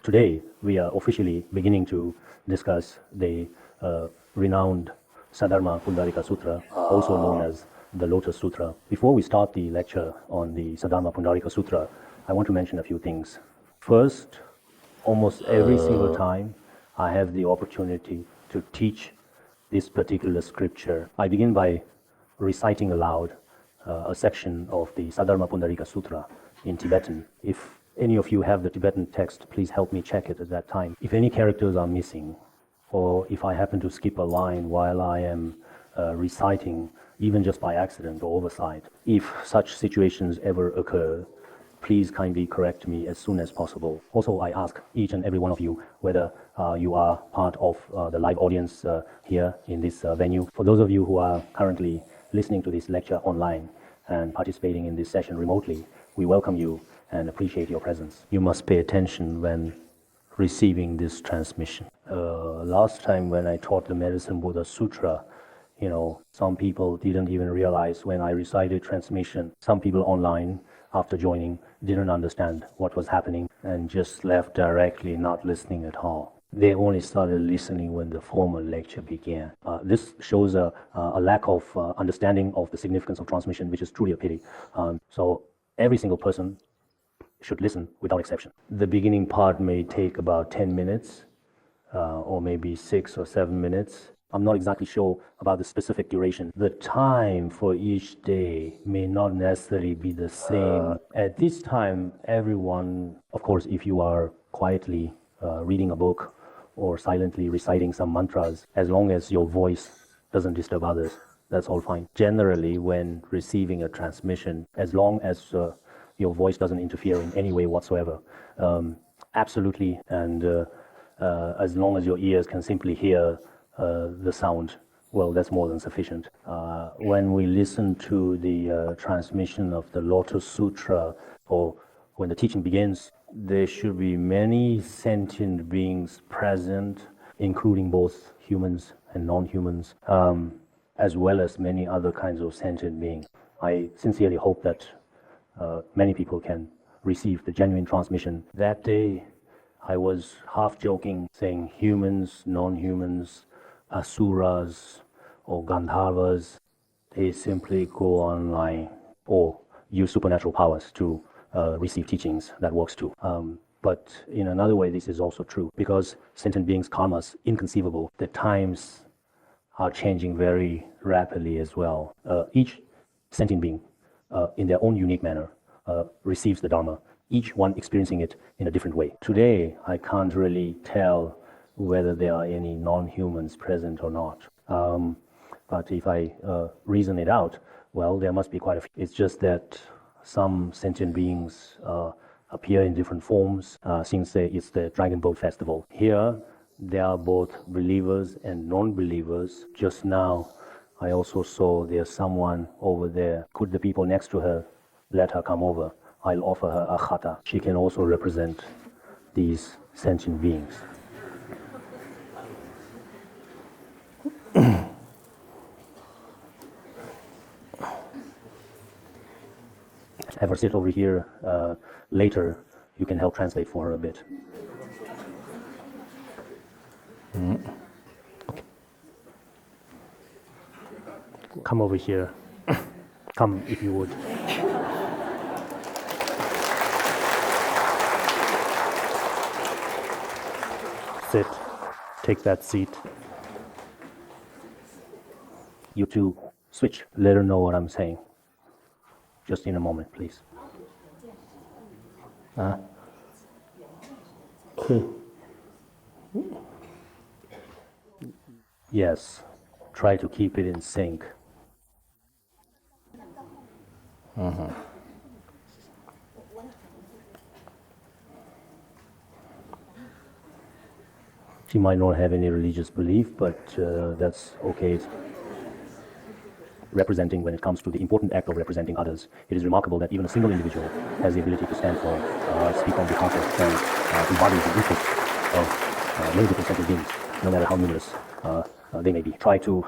Today, we are officially beginning to discuss the renowned Saddharma Pundarika Sutra, also known as the Lotus Sutra. Before we start the lecture on the Saddharma Pundarika Sutra, I want to mention a few things. First, almost every single time I have the opportunity to teach this particular scripture, I begin by reciting aloud a section of the Saddharma Pundarika Sutra in Tibetan. If any of you have the Tibetan text, please help me check it at that time. If any characters are missing, or if I happen to skip a line while I am reciting, even just by accident or oversight, if such situations ever occur, please kindly correct me as soon as possible. Also, I ask each and every one of you whether you are part of the live audience here in this venue. For those of you who are currently listening to this lecture online and participating in this session remotely, we welcome you and appreciate your presence. You must pay attention when receiving this transmission. Last time when I taught the Medicine Buddha Sutra, some people didn't even realize when I recited transmission. Some people online, after joining, didn't understand what was happening and just left directly, not listening at all. They only started listening when the formal lecture began. This shows a lack of understanding of the significance of transmission, which is truly a pity. So every single person should listen without exception. The beginning part may take about 10 minutes, or maybe 6 or 7 minutes. I'm not exactly sure about the specific duration. The time for each day may not necessarily be the same. At this time, everyone, of course, if you are quietly reading a book or silently reciting some mantras, as long as your voice doesn't disturb others, that's all fine. Generally, when receiving a transmission, as long as your voice doesn't interfere in any way whatsoever, absolutely, and as long as your ears can simply hear the sound, well, that's more than sufficient. When we listen to the transmission of the Lotus Sutra, or when the teaching begins, there should be many sentient beings present, including both humans and non-humans, as well as many other kinds of sentient beings. I sincerely hope that many people can receive the genuine transmission. That day, I was half joking, saying humans, non-humans, asuras, or gandharvas, they simply go online or use supernatural powers to receive teachings. That works too. But in another way, this is also true, because sentient beings' karmas inconceivable. The times are changing very rapidly as well. Each sentient being, in their own unique manner, receives the Dharma, each one experiencing it in a different way. Today, I can't really tell whether there are any non-humans present or not. But if I reason it out, well, there must be quite a few. It's just that some sentient beings appear in different forms since it's the Dragon Boat Festival. Here, there are both believers and non-believers. Just now, I also saw there's someone over there. Could the people next to her let her come over? I'll offer her a khata. She can also represent these sentient beings. Have her sit over here. Later, you can help translate for her a bit. Okay. Come over here. Come, if you would. Sit. Take that seat. You two, switch. Let her know what I'm saying. Just in a moment, please. Okay. Yes, try to keep it in sync. She might not have any religious belief, but that's okay. Representing, when it comes to the important act of representing others, it is remarkable that even a single individual has the ability to stand for, speak on behalf of, and embody the interests of many different sentient beings, no matter how numerous they may be. Try to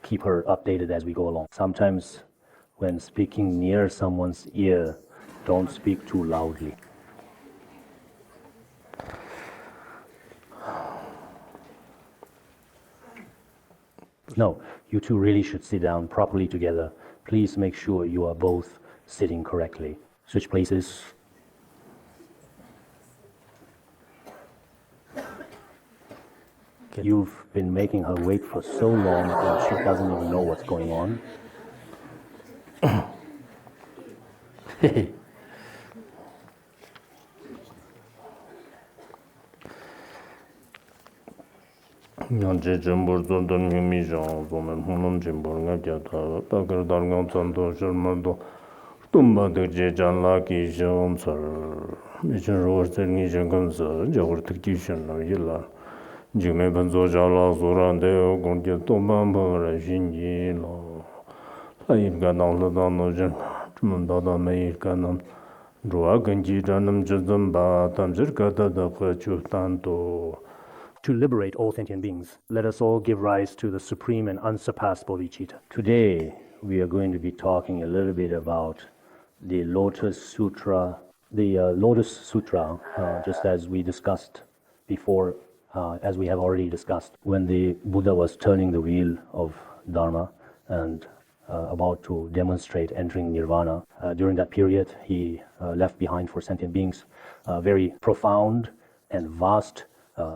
keep her updated as we go along. Sometimes when speaking near someone's ear, don't speak too loudly. No, you two really should sit down properly together. Please make sure you are both sitting correctly. Switch places. You've been making her wait for so long that she doesn't even know what's going on. To liberate all sentient beings, let us all give rise to the supreme and unsurpassed bodhicitta. Today, we are going to be talking a little bit about the Lotus Sutra. The Lotus Sutra, just as we discussed before, as we have already discussed, when the Buddha was turning the wheel of Dharma and about to demonstrate entering Nirvana, during that period, he left behind for sentient beings very profound and vast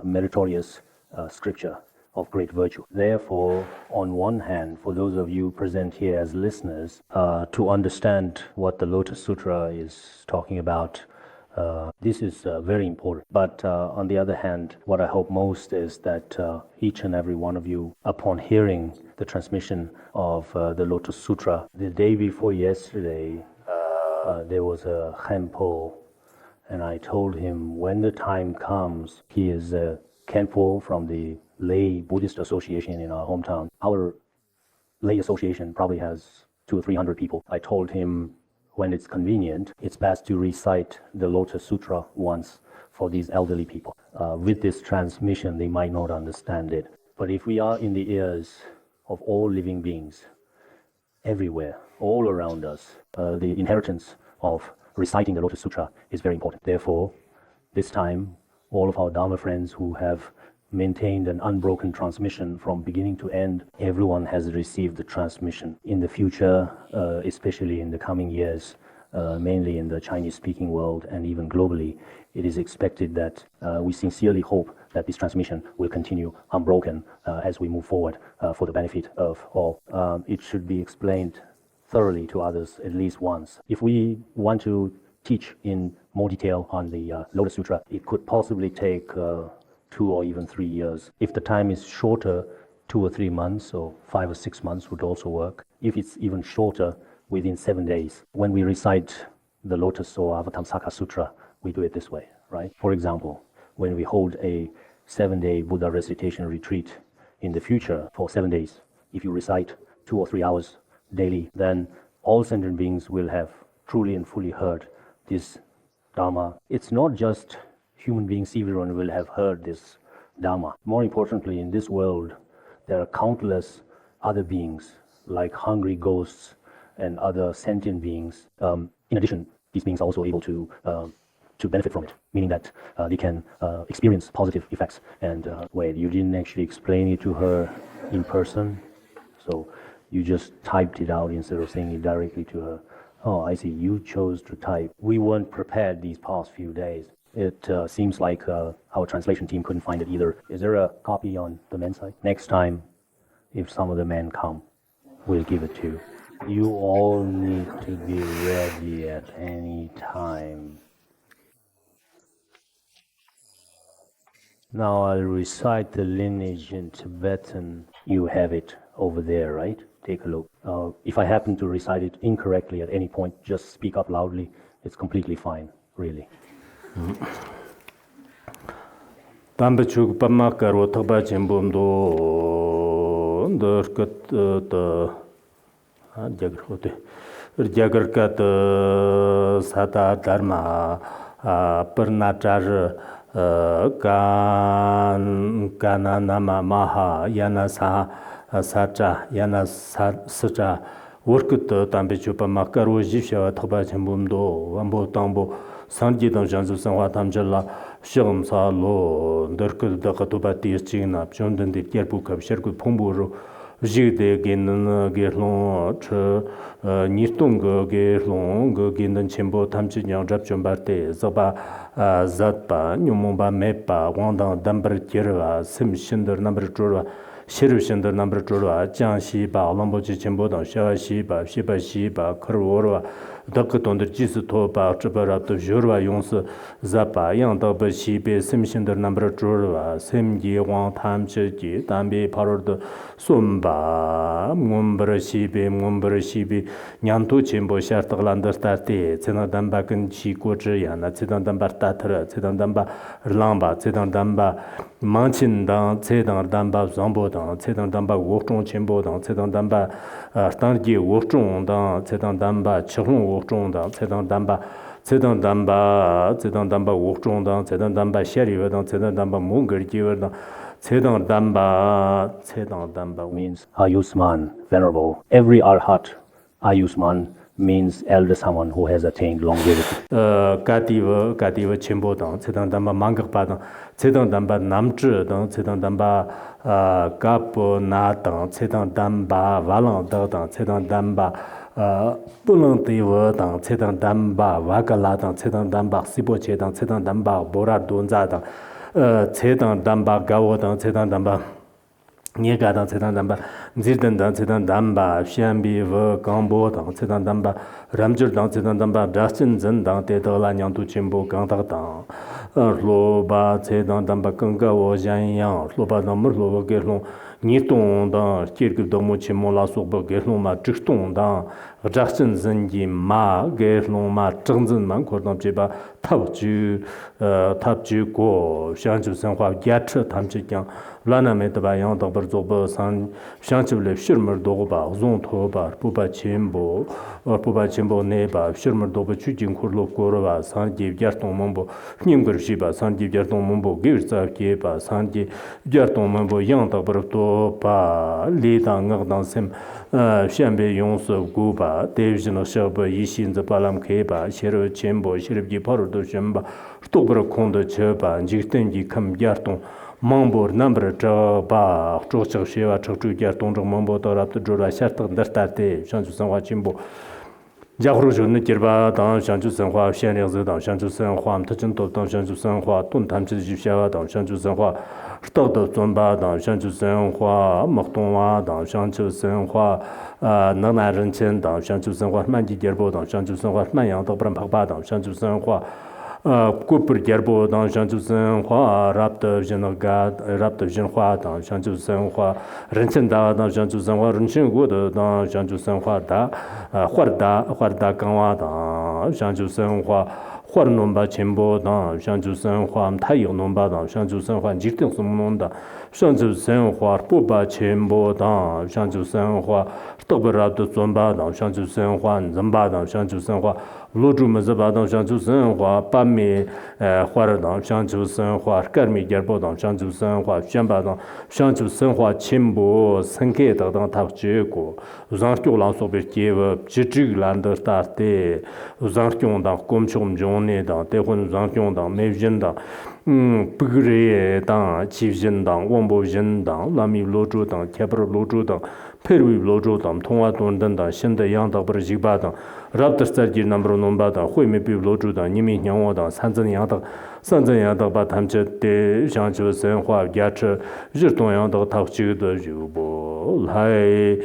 meritorious scripture of great virtue. Therefore, on one hand, for those of you present here as listeners, to understand what the Lotus Sutra is talking about, this is very important. But on the other hand, what I hope most is that each and every one of you, upon hearing the transmission of the Lotus Sutra, the day before yesterday, there was a Khenpo, and I told him when the time comes, he is a Khenpo from the lay Buddhist association in our hometown. Our lay association probably has 200 or 300 people. I told him when it's convenient, it's best to recite the Lotus Sutra once for these elderly people. With this transmission, they might not understand it. But if we are in the ears of all living beings, everywhere, all around us, the inheritance of reciting the Lotus Sutra is very important. Therefore, this time, all of our Dharma friends who have maintained an unbroken transmission from beginning to end, everyone has received the transmission. In the future, especially in the coming years, mainly in the Chinese-speaking world and even globally, it is expected that we sincerely hope that this transmission will continue unbroken as we move forward for the benefit of all. It should be explained thoroughly to others at least once. If we want to teach in more detail on the Lotus Sutra, it could possibly take 2 or even 3 years. If the time is shorter, 2 or 3 months or 5 or 6 months would also work. If it's even shorter, within 7 days. When we recite the Lotus or Avatamsaka Sutra, we do it this way, right? For example, when we hold a 7-day Buddha recitation retreat in the future for 7 days, if you recite 2 or 3 hours daily, then all sentient beings will have truly and fully heard this Dharma. It's not just human beings, everyone will have heard this Dharma. More importantly, in this world, there are countless other beings, like hungry ghosts and other sentient beings. In addition, these beings are also able to benefit from it, meaning that they can experience positive effects. And wait, you didn't actually explain it to her in person? So you just typed it out instead of saying it directly to her. Oh, I see, you chose to type. We weren't prepared these past few days. It seems like our translation team couldn't find it either. Is there a copy on the men's side? Next time, if some of the men come, we'll give it to you. You all need to be ready at any time. Now I'll recite the lineage in Tibetan. You have it over there, right? Take a look. If I happen to recite it incorrectly at any point, just speak up loudly. It's completely fine, really. Tambachuk Pamakaro Tabachimbundo Jagarkat Sata Dharma Pernatar Kananama Maha Yanasa Sacha Yana Sutra Workut Tambichupa Makaro Jisha Tabachimbundo Wambo Tambo Sanji dan Janzu Sanwa Tamjala Sham Salo Derkud Dakatubati China Jondan de Kerbu Kap Sherku Pumburu jigde genen gelon che nirtung gelon genen chembo tamchi nyang jap chombarte zoba zatpa nyumba mepa wangdang dambar kirwa sim shinder number jorwa shiru shinder number jorwa jiangxi ba lamboji chembo dang shawaxi ba shiba xi ba korworwa dak tonder jis to ba chibarap de jorwa yongs zapa yang da ba xi be sim shinder number jorwa sim gi wang tam chi gi dambi paror de somba ngomber xi be nyantu chembo shartaglander tarte cena damba kan chi ko zhi ya na cedang damba tatar cedang damba lamba cedang damba manchin dang cedang damba zombo dang cedang damba wokzhong chembo dang cedang damba tangji wokzhong dang cedang damba chihlong wokzhong dang cedang damba wokzhong dang cedang damba shariwa dang cedang damba mongol jiwa dang cedang damba means Ayusman, venerable. Every arhat, Ayusman, means elder someone who has attained longevity. Katiwa chimbo dang, cedang damba mangakpa dang, cedang damba namzhi dang, cedang damba kapo na dang, cedang damba walang dang, cedang damba pulang tiwa dang, cedang damba wakala dang, cedang damba sipo che dang, cedang damba bora donza dang, cedang damba gawo dang, cedang damba Niega dang cedang damba nzirdan dang cedang damba xianbi wa gangbo dang cedang damba ramjir dang cedang damba drachin zin dang te dala nyangtu chimbo gangtak dang loba cedang damba gangga wo xianyang loba dang mur loba gerlong nirtong dang kirgib dangmo chimbo la sokba gerlong ma zhiktong dang drachin zin ji ma gerlong ma zhengzin man kor dang jiba tab ju go xiangchib sanhua gyatri tamchi kyang lana me taba yang dagbar zogba san xiangchib le shirmar dogba zong toba puba chimbo ne ba shirmar dogba chujin kurlo korwa san jib gyartong mambo nyimgar shiba san jib gyartong mambo gir tsav kye ba san jib gyartong mambo yang dagbar toba li dang ngag dang sim xianbe yongs gu ba devjina shaba yishin zaba lam kye ba shirab chimbo shirab ji paru do shimba stokbar kondo cheba jiktengi kam gyartong Mambor number ba chokchak shewa chokchu gyar tongchak mambo torap to jorwa shartak ndartate shanchu sanhua chimbo jaghru zhunni kirba dang shanchu sanhua xianriang dang shanchu sanhua mtachin top dang shanchu sanhua tun tamchid jibshawa dang shanchu sanhua shtak da zonba dang shanchu sanhua maktongwa dang shanchu sanhua nangna rinchen dang shanchu sanhua manji gyarbo dang shanchu sanhua manyang dakparan pakpa dang shanchu sanhua Kupur gyarbo dang shanchu sanhua rapta vijinhua dang shanchu sanhua rinchen da dang shanchu sanhua rinchen gu dang shanchu sanhua da huarda gangwa dang shanchu sanhua huar nomba chimbo dang shanchu sanhua mtayig nomba dang shanchu sanhua jikting sumnon dang shanchu sanhua puba chimbo dang shanchu sanhua stakbar rapta zonba dang shanchu sanhua nzamba dang shanchu sanhua loju mazaba dang shanchu sanhua pami huar dang shanchu sanhua karmi gyarbo dang shanchu sanhua xianba dang shanchu sanhua chimbo sanke dang takche ko uzangkyo lang sobe kyewa jijig lander tarte uzangkyo dang komchom jone dang tehun uzangkyo dang mevjin dang pigre dang chivjin dang wombo jin dang lami loju dang kyabar loju dang perwi loju dang tongwa dondan dang shinda yang dagbar jigba dang raptar sargir namro nomba dang hui me piv loju dang nimi nyangwa dang sanzan yang dag ba tamche de shangchiwa sanhua gyatri zhirtong yang dag takchig da yubo lai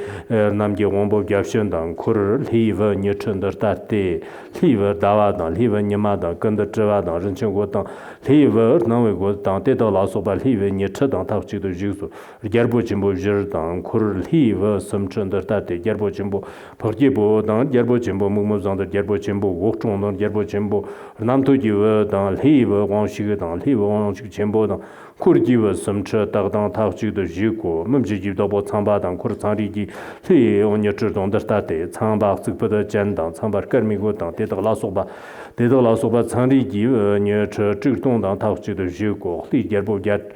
namge wombo gyabshin dang kur liwa nyechin dar tarte liwa dawa dang liwa nyima dang ganda zhiwa dang rinchen go dang liwa nangwe go dang deda la soba liwa nyechi dang takchig da yugsu gyarbo chimbo zhir dang kur liwa samchin dar tarte gyarbo chimbo pakjibo dang gyarbo chimbo mungmo zang dar gyarbo chimbo wokchong dang gyarbo chimbo namto jiwa dang liwa wangshig dang liwa wangshig chimbo dang kur jiwa samcha dag dang takchig da yugko mumji jiv dabo tsangba dang kur tsangri ji li onye zhir dang dar tarte tsangba sikpa da jan dang tsangba karmi go dang dedag la sokba tsangri ji nye zhig dong dang takchig da yugko li gyarbo gyat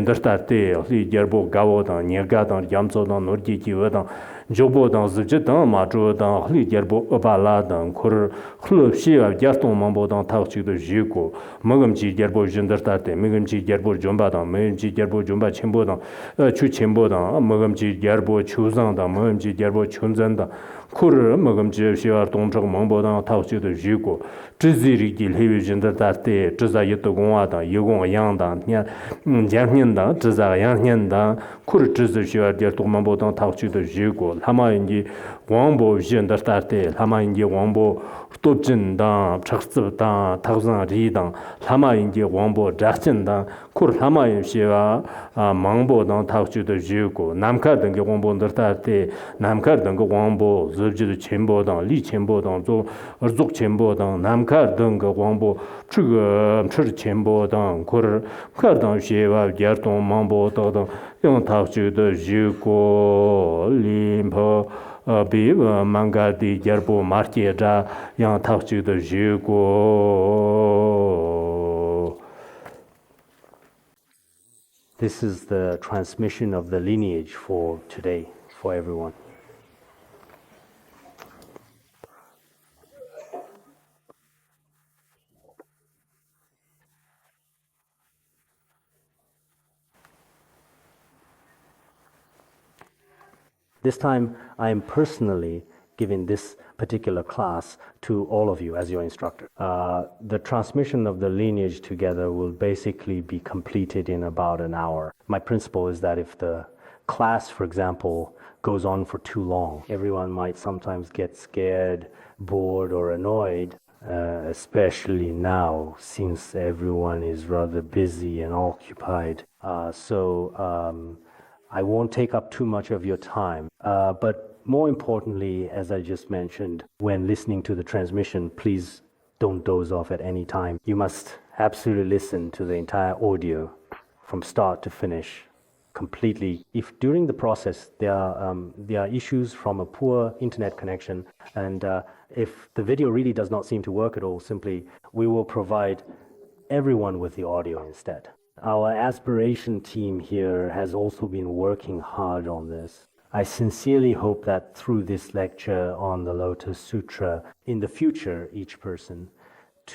dar tarte li gyarbo gawo dang nyega dang yamso dang norji jiwa dang jobo dang zje dang ma zhuo dang hli gerbo ba la dang kur hlu xi wa gyartong mangbo dang tao chi de ji ko mogam ji gerbo jindar ta te mogam ji gerbo jomba dang mogam ji gerbo jomba chenbo dang chu chenbo dang mogam ji gerbo chu zang dang mogam ji gerbo chun zang dang kur mogam ji xi wa dong zhe mangbo dang tao chi de ji ko zhi zi ri gi le jindar ta te zhi za yi de gong wa dang yi gong yang dang nia jiang nian dang zhi za yang nian dang kur zhi zi xi wa gertong mangbo dang tao chi de ji ko lama yin 왕보 지연다르테 라마인게 왕보 톱진다 착습다 타그상 리당 라마인게 왕보 자친다 쿠르 라마인시와 망보당 타그주도 지고 남카등게 왕보들다르테 남카등게 왕보 즈브지도 쳔보당 리쳔보당 조 어족 쳔보당 남카등게 왕보 추거 추르 쳔보당 쿠르 카당시와 야르동 망보도당 용 타그주도 지고 림포 bi manga di gerbo marche ja yang tao chi de ji go. This is the transmission of the lineage for today, for everyone. This time, I am personally giving this particular class to all of you as your instructor. The transmission of the lineage together will basically be completed in about an hour. My principle is that if the class, for example, goes on for too long, everyone might sometimes get scared, bored, or annoyed, especially now, since everyone is rather busy and occupied. I won't take up too much of your time, but more importantly, as I just mentioned, when listening to the transmission, please don't doze off at any time. You must absolutely listen to the entire audio from start to finish completely. If during the process there are issues from a poor internet connection, and if the video really does not seem to work at all, simply we will provide everyone with the audio instead. Our aspiration team here has also been working hard on this. I sincerely hope that through this lecture on the Lotus Sutra, in the future, each person,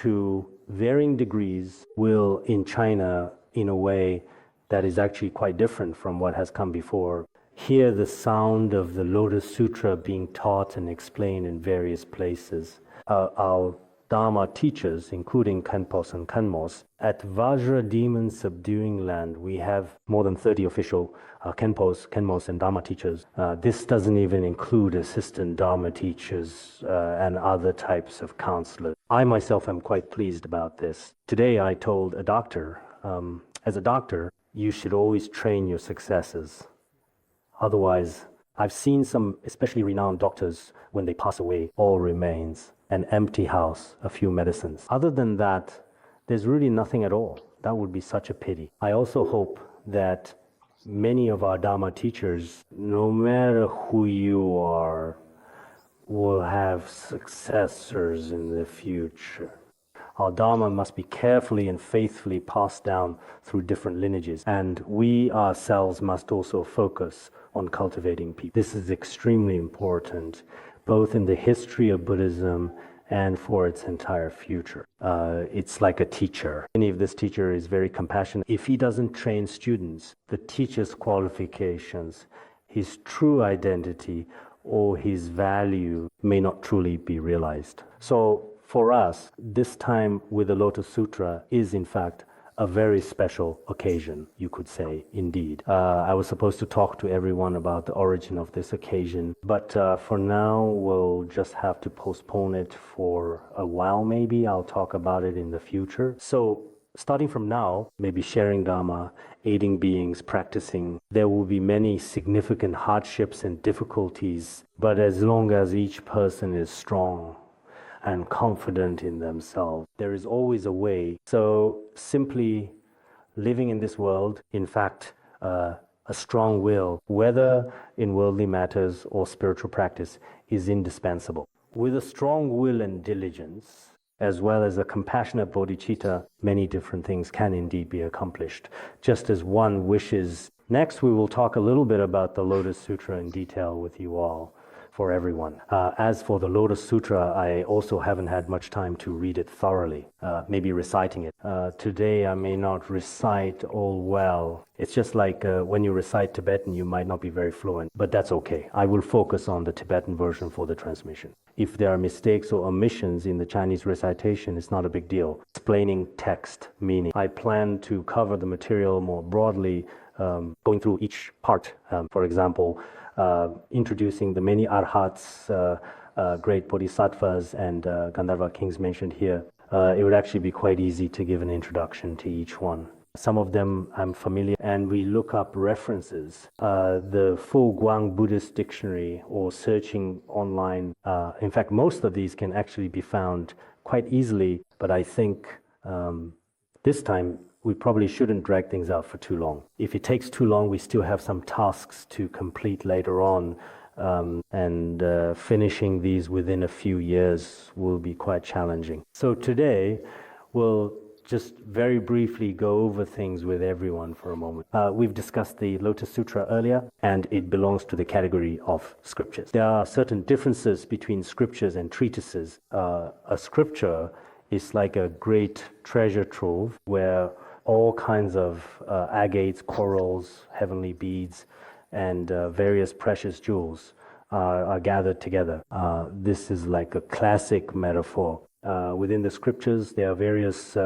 to varying degrees, will in China, in a way that is actually quite different from what has come before, hear the sound of the Lotus Sutra being taught and explained in various places. Our Dharma teachers, including Khenpos and Khenmos. At Vajra Demon Subduing Land, we have more than 30 official Khenpos, Khenmos, and Dharma teachers. This doesn't even include assistant Dharma teachers and other types of counselors. I myself am quite pleased about this. Today I told a doctor, as a doctor, you should always train your successors. Otherwise, I've seen some especially renowned doctors, when they pass away, all remains. An empty house, a few medicines. Other than that, there's really nothing at all. That would be such a pity. I also hope that many of our Dharma teachers, no matter who you are, will have successors in the future. Our Dharma must be carefully and faithfully passed down through different lineages, and we ourselves must also focus on cultivating people. This is extremely important, both in the history of Buddhism and for its entire future. It's like a teacher. And if this teacher is very compassionate, if he doesn't train students, the teacher's qualifications, his true identity, or his value may not truly be realized. So for us, this time with the Lotus Sutra is in fact a very special occasion, you could say, indeed. I was supposed to talk to everyone about the origin of this occasion, but for now, we'll just have to postpone it for a while maybe. I'll talk about it in the future. So, starting from now, maybe sharing Dharma, aiding beings, practicing, there will be many significant hardships and difficulties, but as long as each person is strong and confident in themselves, there is always a way. So simply living in this world, in fact, a strong will, whether in worldly matters or spiritual practice, is indispensable. With a strong will and diligence, as well as a compassionate bodhicitta, many different things can indeed be accomplished, just as one wishes. Next, we will talk a little bit about the Lotus Sutra in detail with you all, for everyone. As for the Lotus Sutra, I also haven't had much time to read it thoroughly, maybe reciting it. Today, I may not recite all well. It's just like when you recite Tibetan, you might not be very fluent, but that's okay. I will focus on the Tibetan version for the transmission. If there are mistakes or omissions in the Chinese recitation, it's not a big deal. Explaining text meaning. I plan to cover the material more broadly, going through each part. For example, introducing the many arhats, great bodhisattvas and Gandharva kings mentioned here. It would actually be quite easy to give an introduction to each one. Some of them I'm familiar, and we look up references. The Fu Guang Buddhist Dictionary or searching online. In fact, most of these can actually be found quite easily, but I think this time we probably shouldn't drag things out for too long. If it takes too long, we still have some tasks to complete later on, and finishing these within a few years will be quite challenging. So today, we'll just very briefly go over things with everyone for a moment. We've discussed the Lotus Sutra earlier, and it belongs to the category of scriptures. There are certain differences between scriptures and treatises. A scripture is like a great treasure trove where all kinds of agates, corals, heavenly beads, and various precious jewels are gathered together. This is like a classic metaphor. Within the scriptures, there are various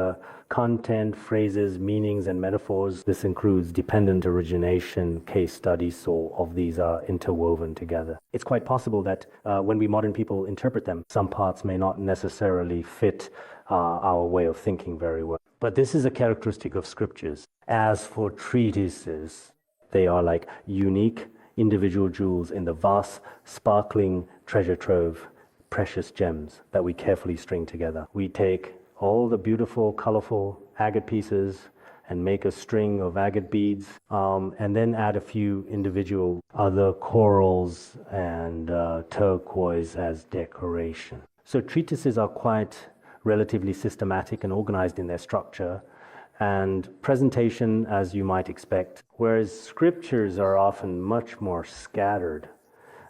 content, phrases, meanings, and metaphors. This includes dependent origination, case studies, so all of these are interwoven together. It's quite possible that when we modern people interpret them, some parts may not necessarily fit our way of thinking very well. But this is a characteristic of scriptures. As for treatises, they are like unique individual jewels in the vast, sparkling treasure trove, precious gems that we carefully string together. We take all the beautiful, colorful agate pieces and make a string of agate beads, and then add a few individual other corals and turquoise as decoration. So treatises are quite relatively systematic and organized in their structure and presentation, as you might expect, whereas scriptures are often much more scattered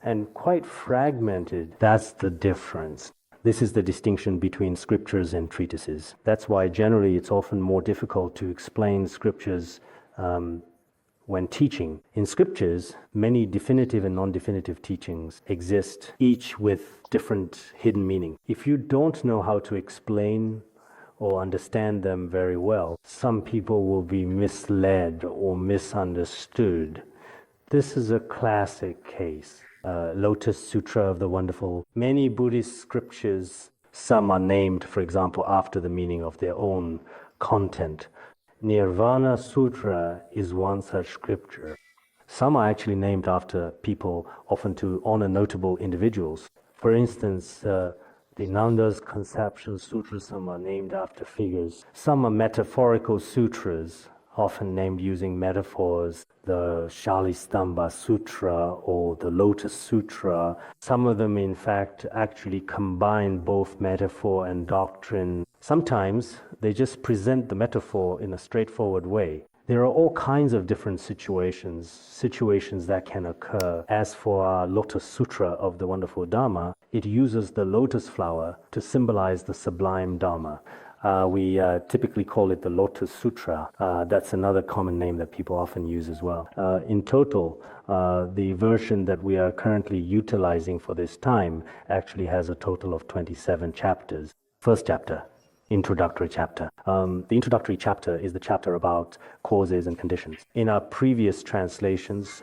and quite fragmented. That's the difference. This is the distinction between scriptures and treatises. That's why generally it's often more difficult to explain scriptures when teaching. In scriptures, many definitive and non-definitive teachings exist, each with different hidden meaning. If you don't know how to explain or understand them very well, some people will be misled or misunderstood. This is a classic case. Lotus Sutra of the Wonderful. Many Buddhist scriptures, some are named, for example, after the meaning of their own content. Nirvana Sutra is one such scripture. Some are actually named after people, often to honor notable individuals. For instance, the Nanda's Conception Sutra, some are named after figures. Some are metaphorical sutras, often named using metaphors. The Shalistamba Sutra or the Lotus Sutra. Some of them, in fact, actually combine both metaphor and doctrine. Sometimes they just present the metaphor in a straightforward way. There are all kinds of different situations that can occur. As for our Lotus Sutra of the Wonderful Dharma, it uses the lotus flower to symbolize the sublime Dharma. We typically call it the Lotus Sutra. That's another common name that people often use as well. In total, the version that we are currently utilizing for this time actually has a total of 27 chapters. First chapter, introductory chapter. The introductory chapter is the chapter about causes and conditions. In our previous translations,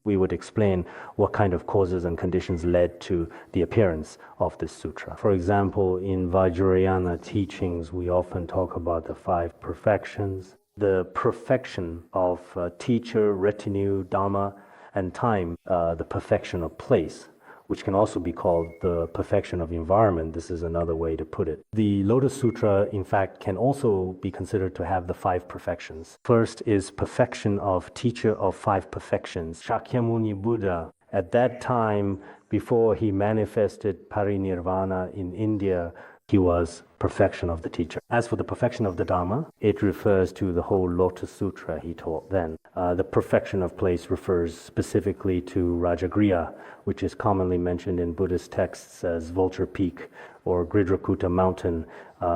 we would explain what kind of causes and conditions led to the appearance of this sutra. For example, in Vajrayana teachings, we often talk about the 5 perfections. The perfection of teacher, retinue, dharma, and time, the perfection of place, which can also be called the perfection of environment. This is another way to put it. The Lotus Sutra, in fact, can also be considered to have the 5 perfections. First is perfection of teacher of 5 perfections. Shakyamuni Buddha, at that time, before he manifested parinirvana in India, He was perfection of the teacher. As for the perfection of the Dharma, it refers to the whole Lotus Sutra he taught then. The perfection of place refers specifically to Rajagriha, which is commonly mentioned in Buddhist texts as Vulture Peak or Gridhakuta Mountain,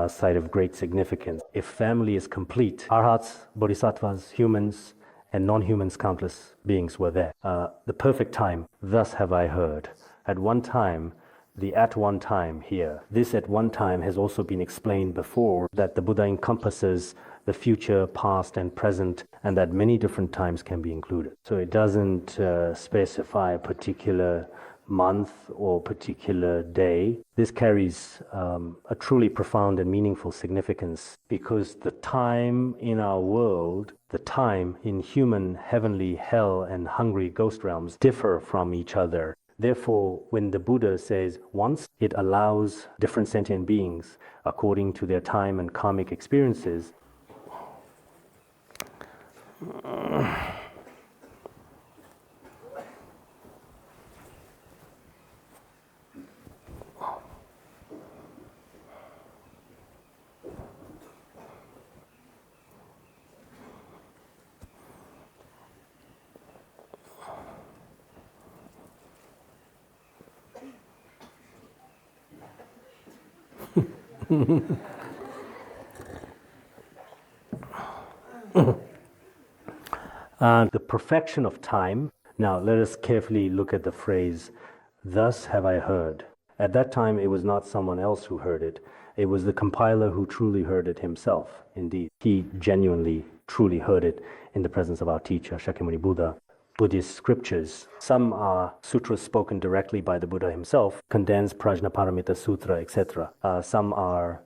site of great significance. If family is complete, arhats, bodhisattvas, humans, and non-humans, countless beings were there. The perfect time, thus have I heard. At one time, the at one time here. This at one time has also been explained before, that the Buddha encompasses the future, past, and present, and that many different times can be included. So it doesn't specify a particular month or particular day. This carries a truly profound and meaningful significance, because the time in our world, the time in human, heavenly, hell, and hungry ghost realms differ from each other. Therefore, when the Buddha says once, it allows different sentient beings, according to their time and karmic experiences, the perfection of time. Now, let us carefully look at the phrase, thus have I heard. At that time, it was not someone else who heard it. It was the compiler who truly heard it himself. Indeed, he genuinely, truly heard it in the presence of our teacher, Shakyamuni Buddha. Buddhist scriptures, some are sutras spoken directly by the Buddha himself, condensed Prajnaparamita Sutra, etc. Some are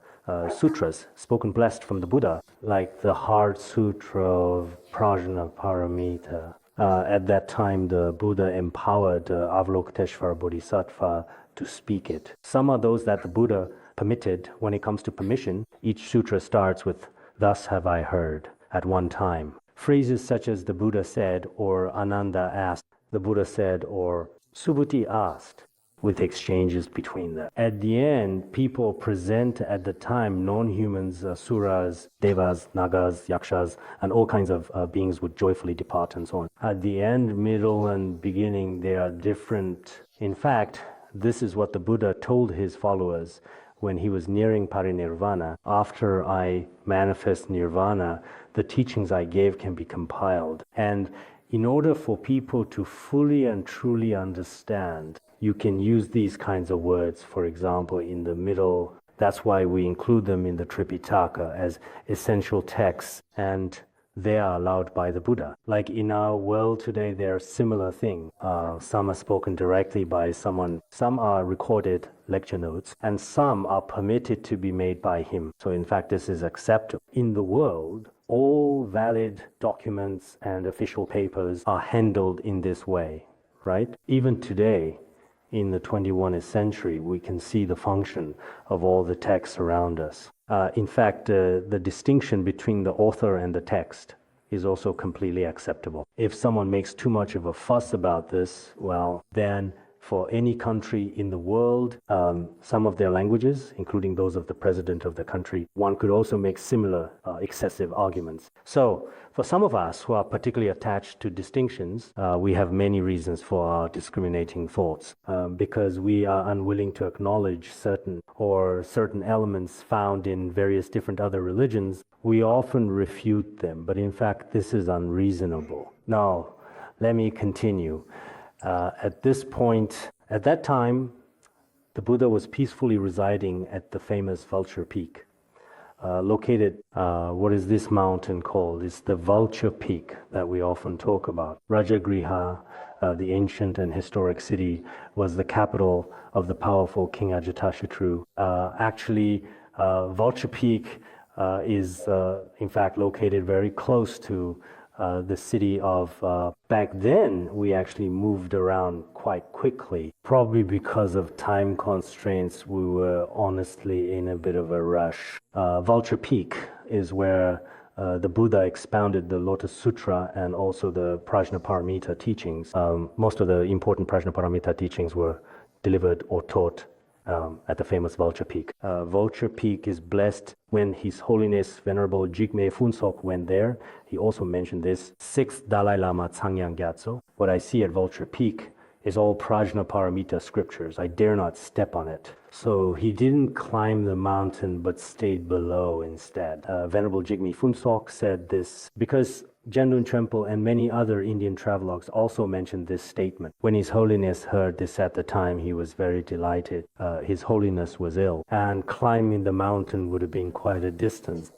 sutras spoken blessed from the Buddha, like the Heart Sutra of Prajnaparamita. At that time, the Buddha empowered Avalokiteshvara Bodhisattva to speak it. Some are those that the Buddha permitted. When it comes to permission, each sutra starts with, thus have I heard, at one time. Phrases such as the Buddha said, or Ananda asked, the Buddha said, or Subhuti asked, with exchanges between them. At the end, people present at the time non-humans, asuras, devas, nagas, yakshas, and all kinds of beings would joyfully depart and so on. At the end, middle, and beginning, they are different. In fact, this is what the Buddha told his followers when he was nearing parinirvana. After I manifest nirvana, the teachings I gave can be compiled. And in order for people to fully and truly understand, you can use these kinds of words. For example, in the middle, that's why we include them in the Tripitaka as essential texts, and they are allowed by the Buddha. Like in our world today, there are similar things. Some are spoken directly by someone, some are recorded lecture notes, and some are permitted to be made by him. So in fact, this is acceptable. In the world, all valid documents and official papers are handled in this way, right? Even today, in the 21st century, we can see the function of all the texts around us. In fact, the distinction between the author and the text is also completely acceptable. If someone makes too much of a fuss about this, well, then for any country in the world, some of their languages, including those of the president of the country, one could also make similar excessive arguments. So for some of us who are particularly attached to distinctions, we have many reasons for our discriminating thoughts, because we are unwilling to acknowledge certain elements found in various different other religions. We often refute them, but in fact this is unreasonable. Now, let me continue. At this point, at that time, the Buddha was peacefully residing at the famous Vulture Peak, located, what is this mountain called? It's the Vulture Peak that we often talk about. Rajagriha, the ancient and historic city, was the capital of the powerful King Ajatashatru. Actually, Vulture Peak is in fact located very close to the city of, back then we actually moved around quite quickly. Probably because of time constraints, we were honestly in a bit of a rush. Vulture Peak is where the Buddha expounded the Lotus Sutra and also the Prajnaparamita teachings. Most of the important Prajnaparamita teachings were delivered or taught at the famous Vulture Peak. Vulture Peak is blessed. When His Holiness Venerable Jigme Phuntsok went there, he also mentioned this. 6th Dalai Lama Changyang Gyatso. What I see at Vulture Peak is all Prajnaparamita scriptures. I dare not step on it. So he didn't climb the mountain but stayed below instead. Venerable Jigme Phuntsok said this because Jendun Tremple and many other Indian travelogues also mentioned this statement. When His Holiness heard this at the time, he was very delighted. His Holiness was ill, and climbing the mountain would have been quite a distance.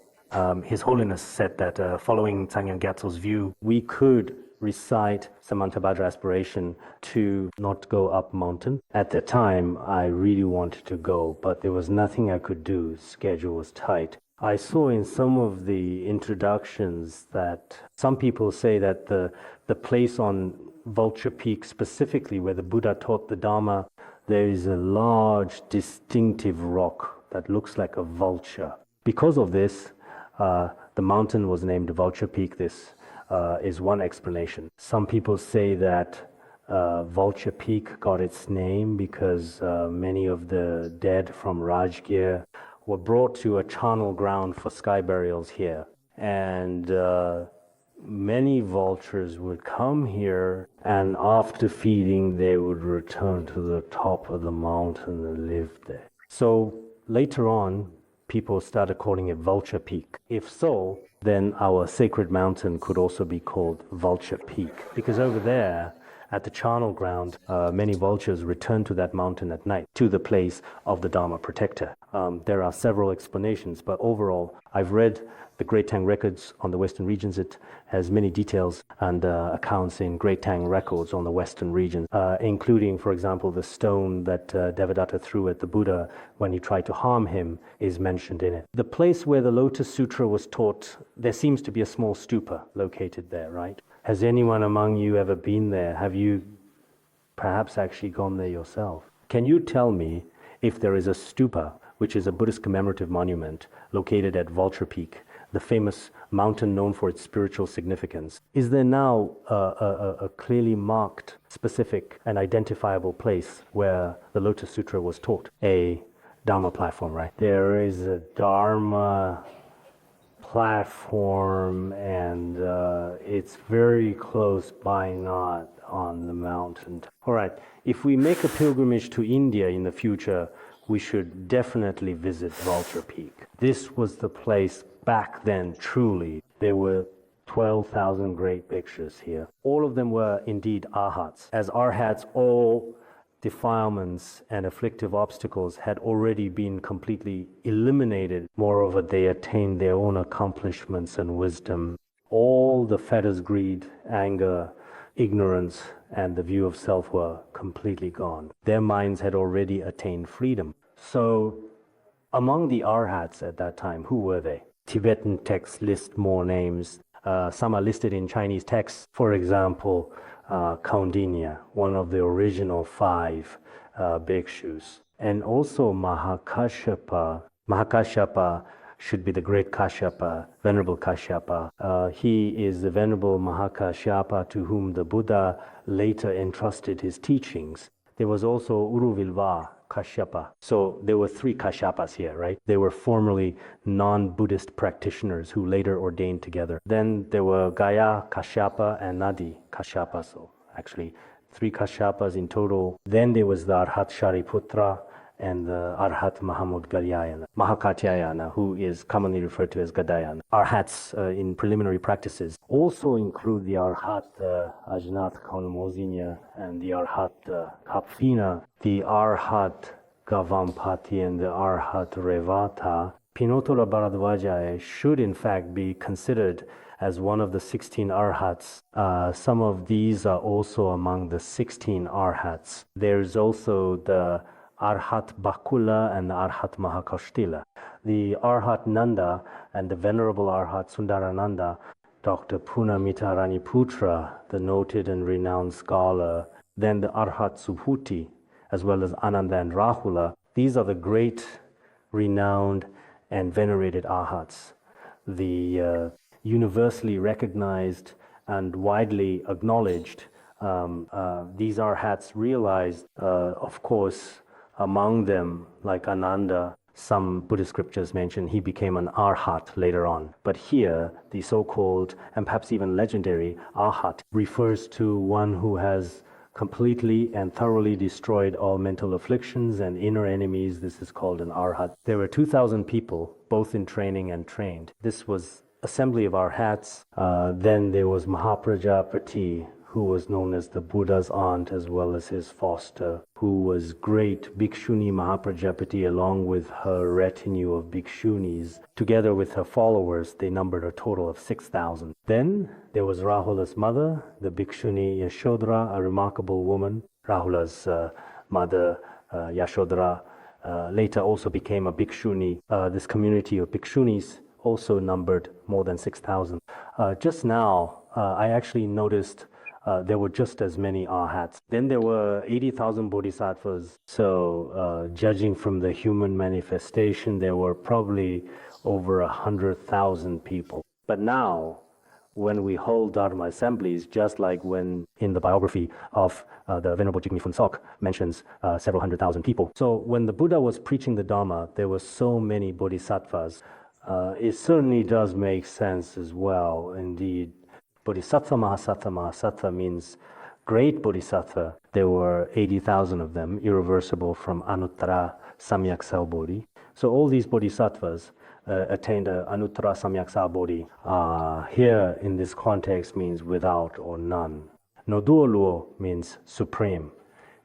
His Holiness said that following Changyang Gyatso's view, we could recite Samantabhadra aspiration to not go up mountain. At the time, I really wanted to go, but there was nothing I could do. Schedule was tight. I saw in some of the introductions that some people say that the place on Vulture Peak specifically where the Buddha taught the Dharma, there is a large distinctive rock that looks like a vulture. Because of this, the mountain was named Vulture Peak. This is one explanation. Some people say that Vulture Peak got its name because many of the dead from Rajgir were brought to a charnel ground for sky burials here. And many vultures would come here, and after feeding, they would return to the top of the mountain and live there. So later on, people started calling it Vulture Peak. If so, then our sacred mountain could also be called Vulture Peak, because over there at the charnel ground, many vultures return to that mountain at night, to the place of the Dharma protector. There are several explanations, but overall, I've read the Great Tang records on the Western regions. It has many details and accounts in Great Tang records on the Western region, including, for example, the stone that Devadatta threw at the Buddha when he tried to harm him is mentioned in it. The place where the Lotus Sutra was taught, there seems to be a small stupa located there, right? Has anyone among you ever been there? Have you perhaps actually gone there yourself? Can you tell me if there is a stupa, which is a Buddhist commemorative monument located at Vulture Peak, the famous mountain known for its spiritual significance? Is there now a clearly marked, specific, and identifiable place where the Lotus Sutra was taught? A Dharma platform, right? There is a Dharma platform, and it's very close by, not on the mountain. All right, if we make a pilgrimage to India in the future, we should definitely visit Vulture Peak. This was the place back then, truly. There were 12,000 great pictures here. All of them were indeed arhats. As arhats, all defilements and afflictive obstacles had already been completely eliminated. Moreover, they attained their own accomplishments and wisdom. All the fetters, greed, anger, ignorance, and the view of self were completely gone. Their minds had already attained freedom. So, among the arhats at that time, who were they? Tibetan texts list more names. Some are listed in Chinese texts. For example, Kaundinya, one of the original 5 bhikshus. And also Mahakashyapa. Mahakashyapa should be the great Kashyapa, Venerable Kashyapa. He is the Venerable Mahakashyapa to whom the Buddha later entrusted his teachings. There was also Uruvilva Kashyapa. So there were 3 Kashyapas here, right? They were formerly non-Buddhist practitioners who later ordained together. Then there were Gaya Kashyapa and Nadi Kashyapa. So actually 3 Kashyapas in total. Then there was the Arhat Shariputra and the Arhat Mahakatyayana, who is commonly referred to as Gadayana. Arhats in preliminary practices also include the Arhat Ajnath Kaunmozinya and the Arhat Kapfina, the Arhat Gavampati and the Arhat Revata. Pinotola Bharadwaja should in fact be considered as one of the 16 Arhats. Some of these are also among the 16 Arhats. There's also the Arhat Bakula and the Arhat Mahakashtila. The Arhat Nanda and the Venerable Arhat Sundarananda, Dr. Punamita Raniputra, the noted and renowned scholar, then the Arhat Subhuti, as well as Ananda and Rahula. These are the great, renowned, and venerated Arhats. The universally recognized and widely acknowledged, these Arhats realized, of course, Among them, like Ananda, some Buddhist scriptures mention he became an arhat later on. But here, the so-called and perhaps even legendary arhat refers to one who has completely and thoroughly destroyed all mental afflictions and inner enemies. This is called an arhat. There were 2,000 people, both in training and trained. This was assembly of arhats. Then there was Mahaprajapati, who was known as the Buddha's aunt as well as his foster, who was great Bhikshuni Mahaprajapati along with her retinue of bhikshunis. Together with her followers, they numbered a total of 6,000. Then there was Rahula's mother, the Bhikshuni Yashodhara, a remarkable woman. Rahula's mother, Yashodhara, later also became a bhikshuni. This community of bhikshunis also numbered more than 6,000. Just now, I actually noticed there were just as many arhats. Then there were 80,000 bodhisattvas. So judging from the human manifestation, there were probably over 100,000 people. But now, when we hold Dharma assemblies, just like when in the biography of the Venerable Jigme Phuntsok mentions several 100,000 people. So when the Buddha was preaching the Dharma, there were so many bodhisattvas. It certainly does make sense as well. Indeed, Bodhisattva Mahasattva means great bodhisattva. There were 80,000 of them, irreversible from Anuttara Samyak Bodhi. So all these bodhisattvas attained Anuttara Samyak Bodhi. Here in this context means without or none. Noduo Luo means supreme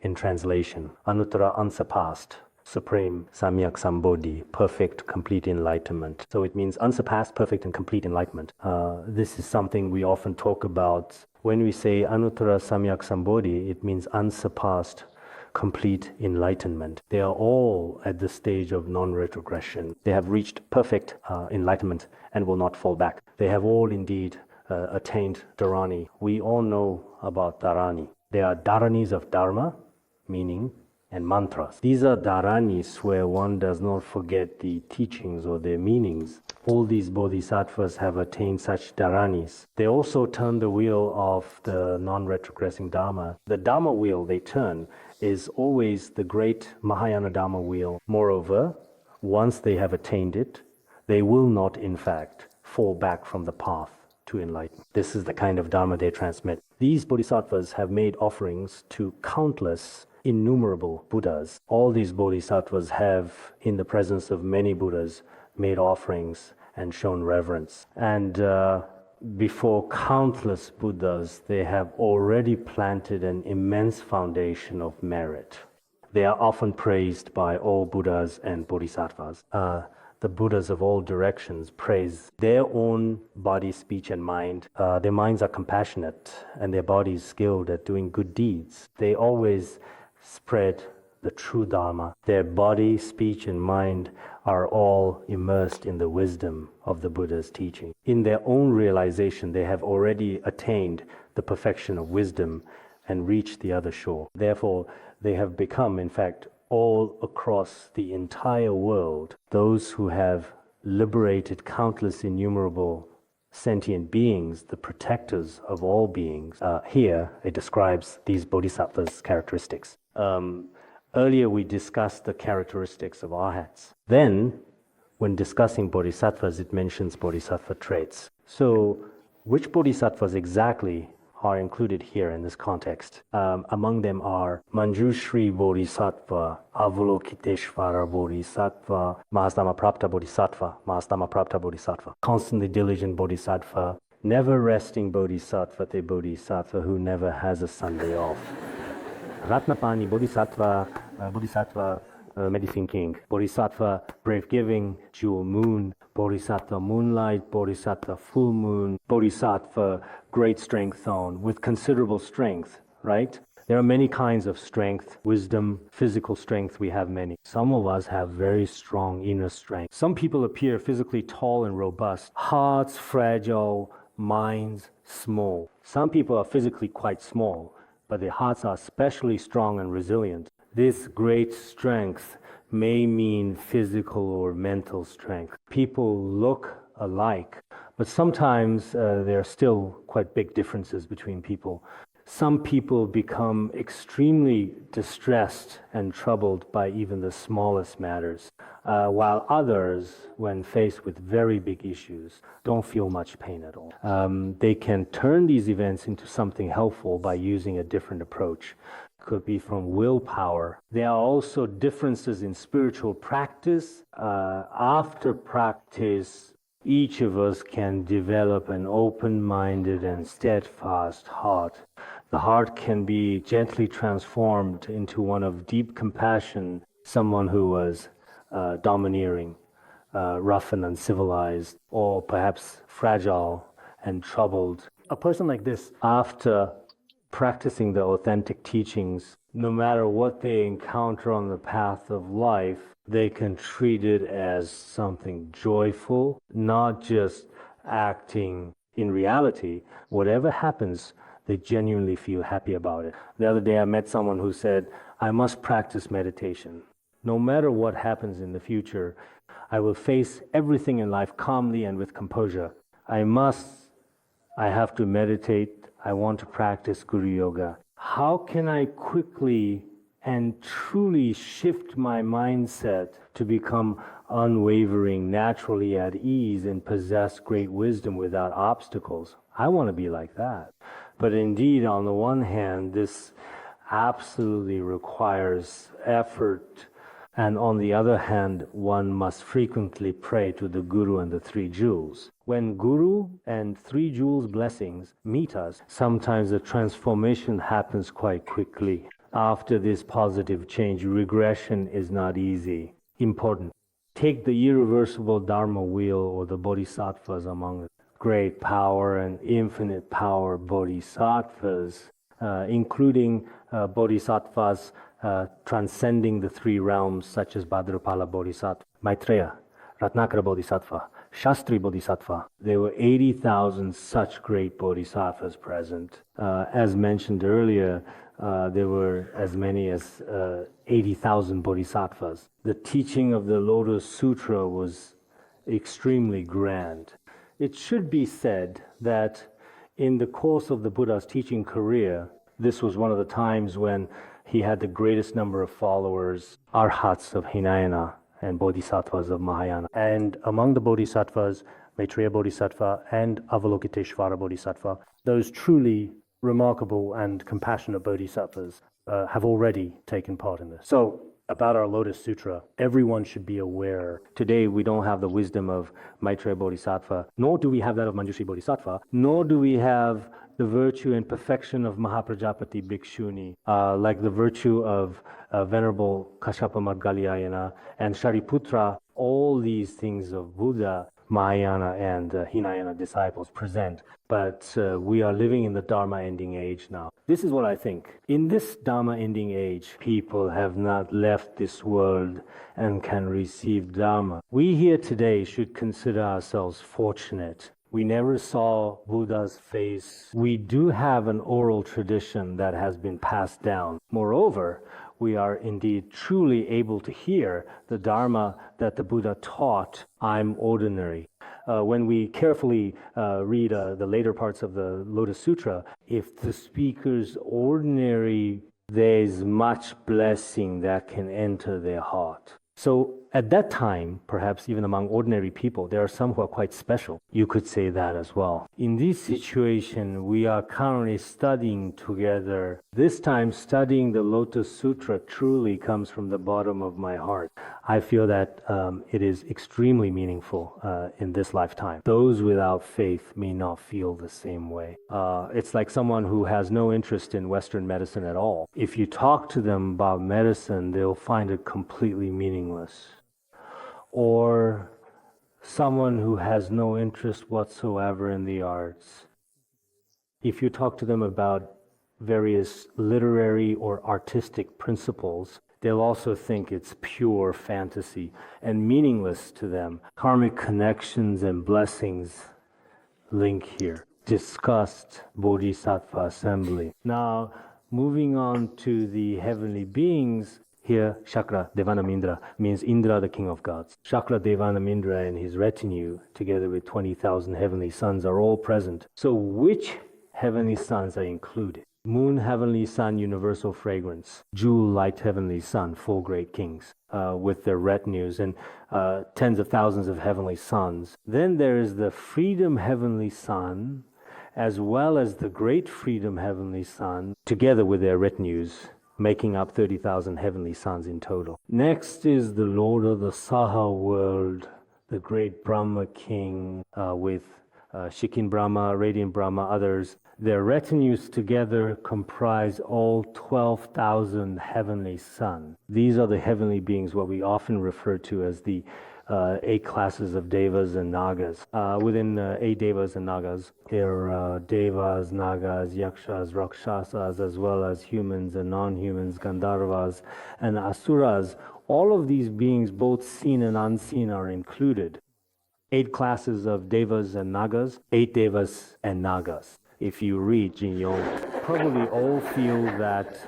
in translation. Anuttara unsurpassed. Supreme Samyak Sambodhi, perfect, complete enlightenment. So it means unsurpassed, perfect, and complete enlightenment. This is something we often talk about. When we say Anuttara Samyak Sambodhi, it means unsurpassed, complete enlightenment. They are all at the stage of non-retrogression. They have reached perfect enlightenment and will not fall back. They have all indeed attained Dharani. We all know about Dharani. They are Dharanis of Dharma, meaning and mantras. These are dharanis where one does not forget the teachings or their meanings. All these bodhisattvas have attained such dharanis. They also turn the wheel of the non-retrogressing Dharma. The Dharma wheel they turn is always the great Mahayana Dharma wheel. Moreover, once they have attained it, they will not, in fact, fall back from the path to enlightenment. This is the kind of Dharma they transmit. These bodhisattvas have made offerings to countless innumerable Buddhas. All these bodhisattvas have, in the presence of many Buddhas, made offerings and shown reverence. And before countless Buddhas, they have already planted an immense foundation of merit. They are often praised by all Buddhas and bodhisattvas. The Buddhas of all directions praise their own body, speech, and mind. Their minds are compassionate and their bodies skilled at doing good deeds. They always spread the true Dharma. Their body, speech, and mind are all immersed in the wisdom of the Buddha's teaching. In their own realization, they have already attained the perfection of wisdom and reached the other shore. Therefore, they have become, in fact, all across the entire world, those who have liberated countless innumerable sentient beings, the protectors of all beings. Here, it describes these bodhisattvas' characteristics. Earlier, we discussed the characteristics of arhats. Then, when discussing bodhisattvas, it mentions bodhisattva traits. So, which bodhisattvas exactly are included here in this context? Among them are Manjushri Bodhisattva, Avalokiteshvara Bodhisattva, Mahastammaprapta Bodhisattva, constantly diligent Bodhisattva, never resting Bodhisattva, the Bodhisattva who never has a Sunday off. Ratnapani Bodhisattva, Medicine King, Bodhisattva, Brave Giving, Jewel Moon, Bodhisattva Moonlight, Bodhisattva Full Moon, Bodhisattva Great Strength Zone, with considerable strength, right? There are many kinds of strength, wisdom, physical strength, we have many. Some of us have very strong inner strength. Some people appear physically tall and robust, hearts fragile, minds small. Some people are physically quite small, but their hearts are especially strong and resilient. This great strength may mean physical or mental strength. People look alike, but sometimes there are still quite big differences between people. Some people become extremely distressed and troubled by even the smallest matters, while others, when faced with very big issues, don't feel much pain at all. They can turn these events into something helpful by using a different approach. Could be from willpower. There are also differences in spiritual practice. After practice, each of us can develop an open-minded and steadfast heart. The heart can be gently transformed into one of deep compassion, someone who was domineering, rough and uncivilized, or perhaps fragile and troubled. A person like this, after practicing the authentic teachings, no matter what they encounter on the path of life, they can treat it as something joyful, not just acting in reality. Whatever happens, they genuinely feel happy about it. The other day I met someone who said, I must practice meditation. No matter what happens in the future, I will face everything in life calmly and with composure. I have to meditate. I want to practice Guru Yoga. How can I quickly and truly shift my mindset to become unwavering, naturally at ease, and possess great wisdom without obstacles? I want to be like that. But indeed, on the one hand, this absolutely requires effort. And on the other hand, one must frequently pray to the Guru and the Three Jewels. When Guru and Three Jewels' blessings meet us, sometimes the transformation happens quite quickly. After this positive change, regression is not easy. Important. Take the irreversible Dharma wheel or the Bodhisattvas among the great power and infinite power Bodhisattvas, including Bodhisattvas transcending the three realms, such as Bhadrapala Bodhisattva, Maitreya, Ratnakara Bodhisattva, Shastri Bodhisattva. There were 80,000 such great Bodhisattvas present. As mentioned earlier, there were as many as 80,000 Bodhisattvas. The teaching of the Lotus Sutra was extremely grand. It should be said that in the course of the Buddha's teaching career, this was one of the times when he had the greatest number of followers, arhats of Hinayana and bodhisattvas of Mahayana. And among the bodhisattvas, Maitreya Bodhisattva and Avalokiteshvara Bodhisattva, those truly remarkable and compassionate bodhisattvas have already taken part in this. So, about our Lotus Sutra, everyone should be aware. Today, we don't have the wisdom of Maitreya Bodhisattva, nor do we have that of Manjushri Bodhisattva, nor do we have the virtue and perfection of Mahaprajapati Bhikshuni, like the virtue of Venerable Kashyapa Madgalyayana and Shariputra. All these things of Buddha, Mahayana and Hinayana disciples present. But we are living in the Dharma ending age now. This is what I think. In this Dharma ending age, people have not left this world and can receive Dharma. We here today should consider ourselves fortunate. We never saw Buddha's face. We do have an oral tradition that has been passed down. Moreover, we are indeed truly able to hear the Dharma that the Buddha taught. I'm ordinary. When we carefully read the later parts of the Lotus Sutra, if the speaker's ordinary, there's much blessing that can enter their heart. So at that time, perhaps even among ordinary people, there are some who are quite special. You could say that as well. In this situation, we are currently studying together. This time, studying the Lotus Sutra truly comes from the bottom of my heart. I feel that it is extremely meaningful in this lifetime. Those without faith may not feel the same way. It's like someone who has no interest in Western medicine at all. If you talk to them about medicine, they'll find it completely meaningless. Or someone who has no interest whatsoever in the arts. If you talk to them about various literary or artistic principles, they'll also think it's pure fantasy and meaningless to them. Karmic connections and blessings link here. Discussed Bodhisattva assembly. Now, moving on to the heavenly beings, here, Shakra Devanamindra means Indra, the king of gods. Shakra Devanamindra and his retinue, together with 20,000 heavenly sons, are all present. So which heavenly sons are included? Moon, heavenly sun, universal fragrance. Jewel, light, heavenly sun, four great kings with their retinues and tens of thousands of heavenly suns. Then there is the freedom heavenly sun, as well as the great freedom heavenly sun, together with their retinues, making up 30,000 heavenly suns in total. Next is the Lord of the Saha world, the great Brahma king with Shikin Brahma, Radiant Brahma, others. Their retinues together comprise all 12,000 heavenly suns. These are the heavenly beings, what we often refer to as the 8 classes of devas and nagas. Within 8 devas and nagas, there are devas, nagas, yakshas, rakshasas, as well as humans and non-humans, gandharvas and asuras. All of these beings, both seen and unseen, are included. 8 classes of devas and nagas, 8 devas and nagas. If you read Jin Yong, probably all feel that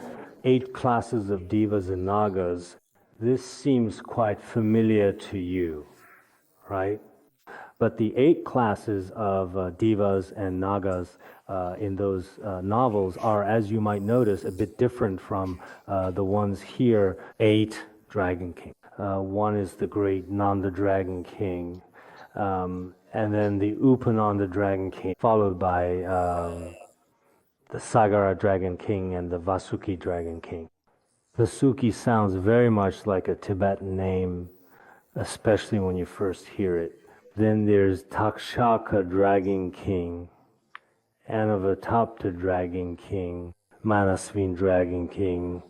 8 classes of devas and nagas, this seems quite familiar to you, right? But the 8 classes of devas and nagas in those novels are, as you might notice, a bit different from the ones here. 8 Dragon King. One is the great Nanda Dragon King. And then the Upananda Dragon King, followed by the Sagara Dragon King and the Vasuki Dragon King. Vasuki sounds very much like a Tibetan name, especially when you first hear it. Then there's Takshaka Dragon King, Anavatapta Dragon King, Manasvin Dragon King,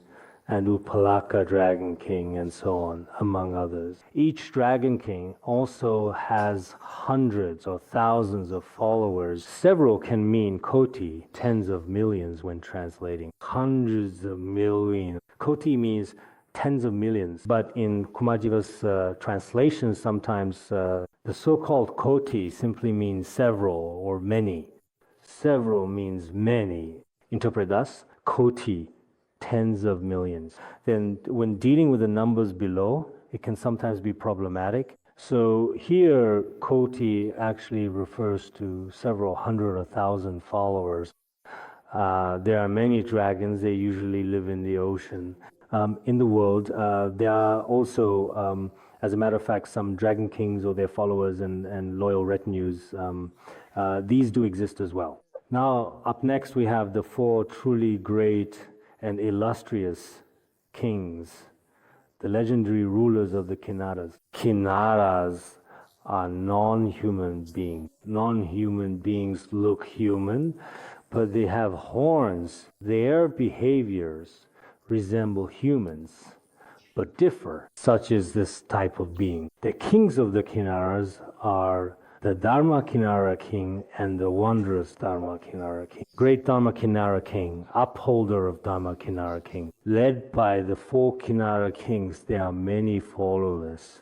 and Upalaka Dragon King, and so on, among others. Each Dragon King also has hundreds or thousands of followers. Several can mean koti, tens of millions when translating. Hundreds of millions. Koti means tens of millions, but in Kumajiva's translation, sometimes the so-called koti simply means several or many. Several means many. Interpret thus, koti, tens of millions. Then when dealing with the numbers below, it can sometimes be problematic. So here, koti actually refers to several hundred or thousand followers. There are many dragons. They usually live in the ocean. In the world, there are also, as a matter of fact, some dragon kings or their followers and loyal retinues. These do exist as well. Now, up next, we have the 4 truly great and illustrious kings, the legendary rulers of the Kinnaras. Kinnaras are non-human beings. Non-human beings look human, but they have horns. Their behaviors resemble humans, but differ. Such is this type of being. The kings of the Kinnaras are the Dharma Kinnara King and the wondrous Dharma Kinnara King. Great Dharma Kinnara King, upholder of Dharma Kinnara King. Led by the 4 Kinnara kings, there are many followers.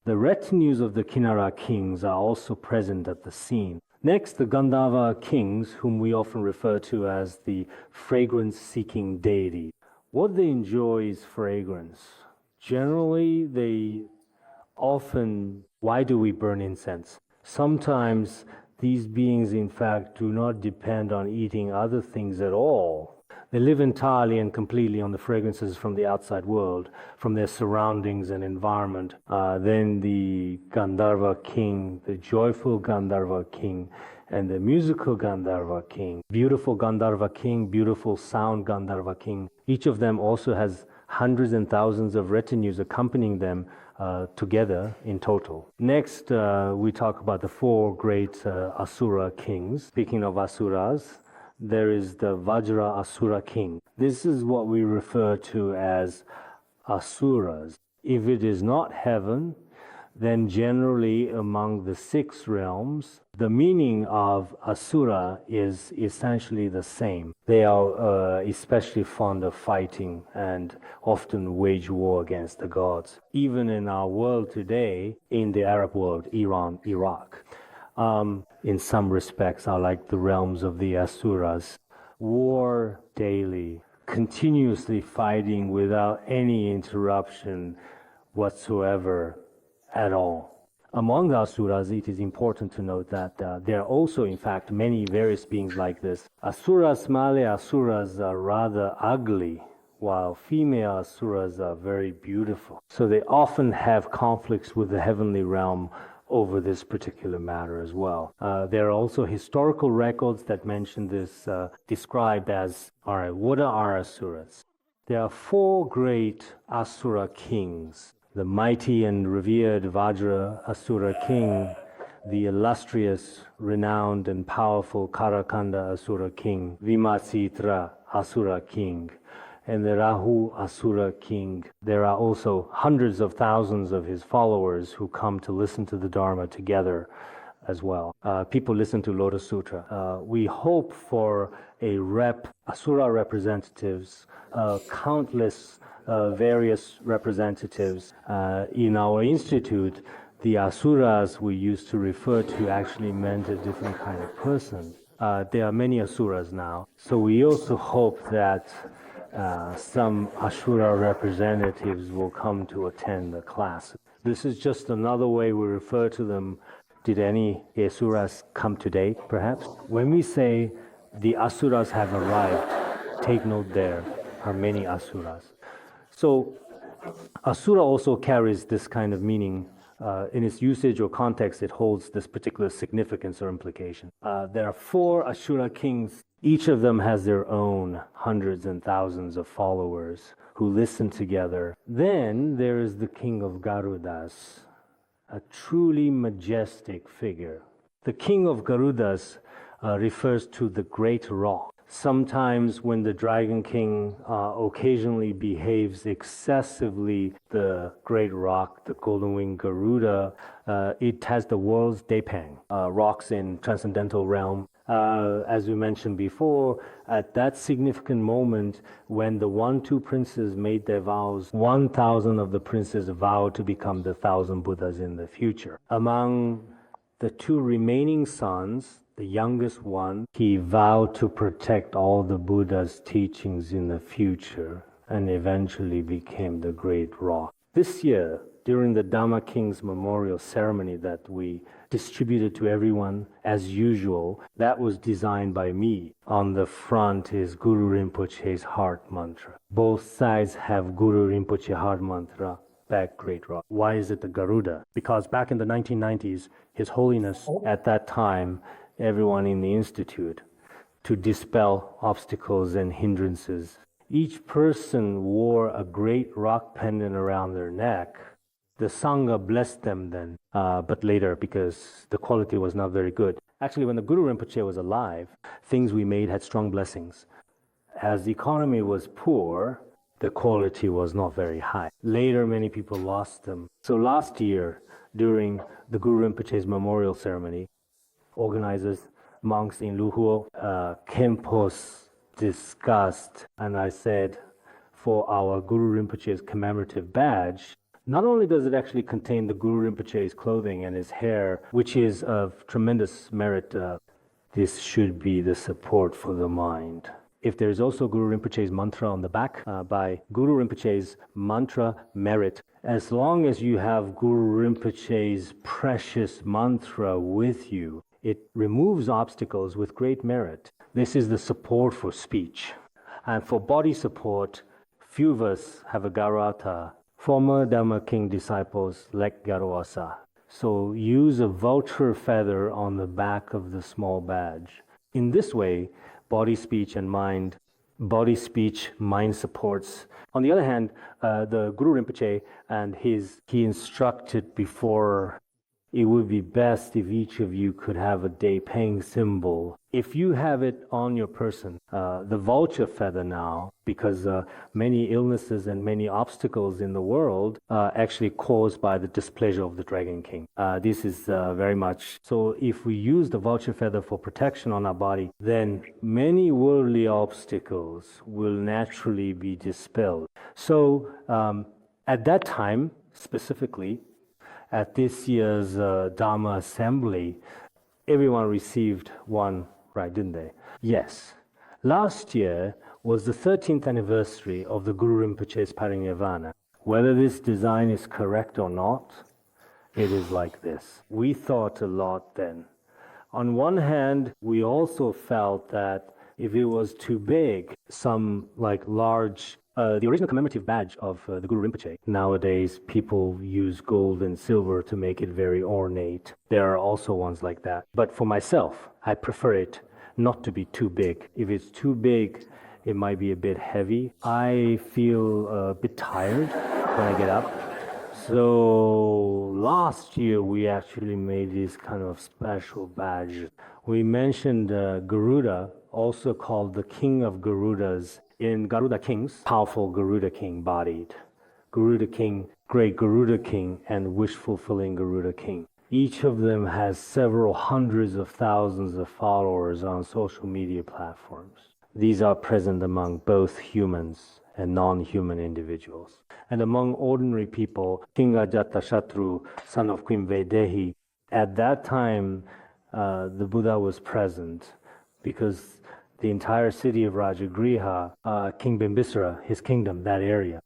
The retinues of the Kinnara kings are also present at the scene. Next, the Gandharva kings, whom we often refer to as the fragrance-seeking deity. What they enjoy is fragrance. Generally, they often, why do we burn incense? Sometimes these beings, in fact, do not depend on eating other things at all. They live entirely and completely on the fragrances from the outside world, from their surroundings and environment. Then the Gandharva king, the joyful Gandharva king, and the musical Gandharva king. Beautiful Gandharva king, beautiful sound Gandharva king. Each of them also has hundreds and thousands of retinues accompanying them together in total. Next, we talk about the 4 great Asura kings. Speaking of Asuras, there is the Vajra Asura king. This is what we refer to as Asuras. If it is not heaven, then generally among the 6 realms, the meaning of Asura is essentially the same. They are especially fond of fighting and often wage war against the gods. Even in our world today, in the Arab world, Iran, Iraq, in some respects are like the realms of the Asuras. War daily, continuously fighting without any interruption whatsoever at all. Among the asuras, it is important to note that there are also, in fact, many various beings like this. Asuras, male asuras are rather ugly, while female asuras are very beautiful. So they often have conflicts with the heavenly realm over this particular matter as well. There are also historical records that mention this, described as, all right, what are asuras? There are four great asura kings: the mighty and revered Vajra Asura king, the illustrious, renowned and powerful Karakanda Asura king, Vimasitra Asura king, and the Rahu Asura king. There are also hundreds of thousands of his followers who come to listen to the Dharma together as well. People listen to Lotus Sutra. We hope for Asura representatives, countless various representatives. In our institute, the asuras we used to refer to actually meant a different kind of person. There are many asuras now, so we also hope that some asura representatives will come to attend the class. This is just another way we refer to them. Did any asuras come today, perhaps? When we say the asuras have arrived, take note there are many asuras. So asura also carries this kind of meaning. In its usage or context, it holds this particular significance or implication. There are four asura kings. Each of them has their own hundreds and thousands of followers who listen together. Then there is the king of Garudas, a truly majestic figure. The king of Garudas refers to the great rock. Sometimes when the Dragon King occasionally behaves excessively, the great rock, the golden winged Garuda, it has the world's Depang, rocks in transcendental realm. As we mentioned before, at that significant moment when the 1-2 princes made their vows, 1,000 of the princes vowed to become the 1,000 Buddhas in the future. Among the two remaining sons, the youngest one, he vowed to protect all the Buddha's teachings in the future and eventually became the great rock. This year, during the Dhamma King's memorial ceremony that we distributed to everyone as usual, that was designed by me. On the front is Guru Rinpoche's heart mantra. Both sides have Guru Rinpoche heart mantra, back great rock. Why is it the Garuda? Because back in the 1990s, His Holiness at that time, everyone in the Institute, to dispel obstacles and hindrances. Each person wore a great rock pendant around their neck. The Sangha blessed them then, but later because the quality was not very good. Actually, when the Guru Rinpoche was alive, things we made had strong blessings. As the economy was poor, the quality was not very high. Later, many people lost them. So last year, during the Guru Rinpoche's memorial ceremony, organizers, monks in Luhuo, Khenpo discussed, and I said, for our Guru Rinpoche's commemorative badge, not only does it actually contain the Guru Rinpoche's clothing and his hair, which is of tremendous merit, this should be the support for the mind. If there is also Guru Rinpoche's mantra on the back, by Guru Rinpoche's mantra merit, as long as you have Guru Rinpoche's precious mantra with you, it removes obstacles with great merit. This is the support for speech. And for body support, few of us have a Garata. Former Dhamma King disciples lack Garuasa. So use a vulture feather on the back of the small badge. In this way, body, speech, mind supports. On the other hand, the Guru Rinpoche and he instructed before, it would be best if each of you could have a Depang symbol. If you have it on your person, the vulture feather now, because many illnesses and many obstacles in the world are actually caused by the displeasure of the Dragon King. This is very much, so if we use the vulture feather for protection on our body, then many worldly obstacles will naturally be dispelled. So at that time, specifically, at this year's Dharma Assembly, everyone received one, right, didn't they? Yes. Last year was the 13th anniversary of the Guru Rinpoche's Parinirvana. Whether this design is correct or not, it is like this. We thought a lot then. On one hand, we also felt that if it was too big, some like large, the original commemorative badge of the Guru Rinpoche. Nowadays, people use gold and silver to make it very ornate. There are also ones like that. But for myself, I prefer it not to be too big. If it's too big, it might be a bit heavy. I feel a bit tired when I get up. So last year we actually made these kind of special badges. We mentioned Garuda, also called the King of Garudas in Garuda Kings, powerful Garuda King bodied. Garuda King, great Garuda King, and wish-fulfilling Garuda King. Each of them has several hundreds of thousands of followers on social media platforms. These are present among both humans and non-human individuals. And among ordinary people, King Ajatashatru, son of Queen Vaidehi, at that time the Buddha was present because the entire city of Rajagriha, King Bimbisara, his kingdom, that area.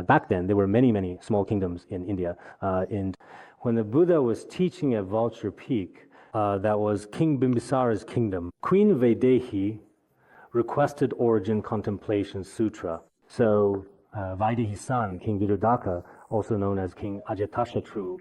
Back then, there were many, many small kingdoms in India. And when the Buddha was teaching at Vulture Peak, that was King Bimbisara's kingdom, Queen Vaidehi requested Origin Contemplation Sutra. So Vaidehi's son, King Viruddhaka, also known as King Ajatashatru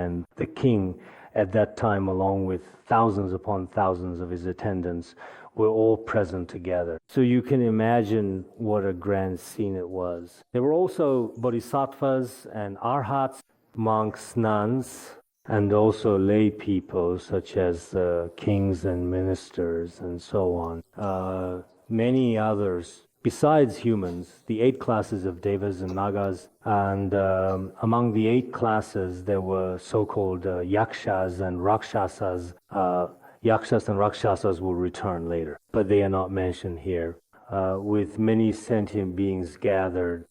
and the king at that time, along with thousands upon thousands of his attendants, were all present together. So you can imagine what a grand scene it was. There were also bodhisattvas and arhats, monks, nuns, and also lay people such as kings and ministers and so on. Many others. Besides humans, the 8 classes of devas and nagas, and among the 8 classes, there were so-called yakshas and rakshasas. Yakshas and rakshasas will return later, but they are not mentioned here. With many sentient beings gathered,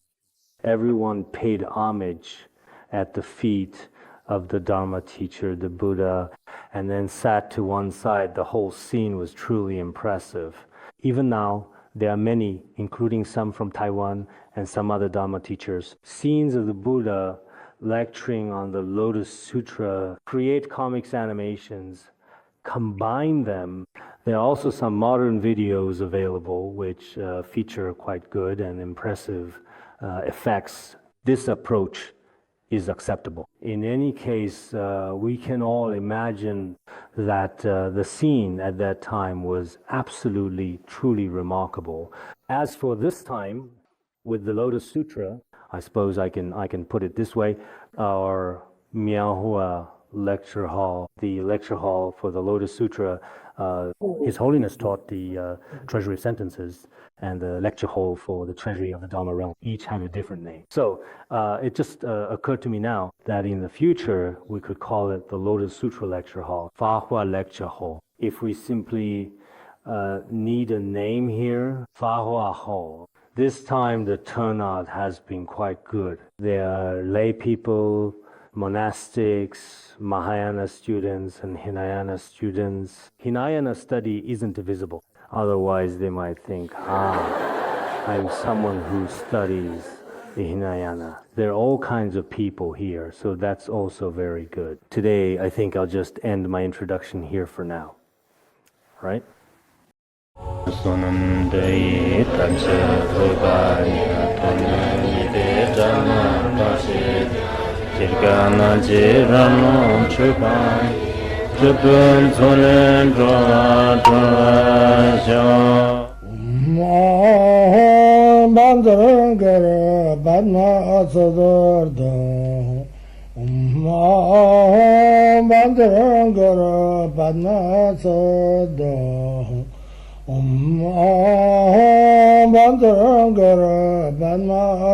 everyone paid homage at the feet of the Dharma teacher, the Buddha, and then sat to one side. The whole scene was truly impressive. Even now, there are many, including some from Taiwan and some other Dharma teachers, scenes of the Buddha lecturing on the Lotus Sutra, create comics animations, combine them. There are also some modern videos available which feature quite good and impressive effects. This approach is acceptable. In any case, we can all imagine that the scene at that time was absolutely, truly remarkable. As for this time, with the Lotus Sutra, I suppose I can put it this way, our Mianhua lecture hall, the lecture hall for the Lotus Sutra, His Holiness taught the Treasury of Sentences, and the lecture hall for the Treasury of the Dharma Realm. Each had a different name. So it just occurred to me now that in the future, we could call it the Lotus Sutra Lecture Hall, Fahua Lecture Hall. If we simply need a name here, Fahua Hall. This time the turnout has been quite good. There are lay people, monastics, Mahayana students, and Hinayana students. Hinayana study isn't visible. Otherwise, they might think, I'm someone who studies the Hinayana. There are all kinds of people here, so that's also very good. Today, I think I'll just end my introduction here for now. Right? Bandara Bandara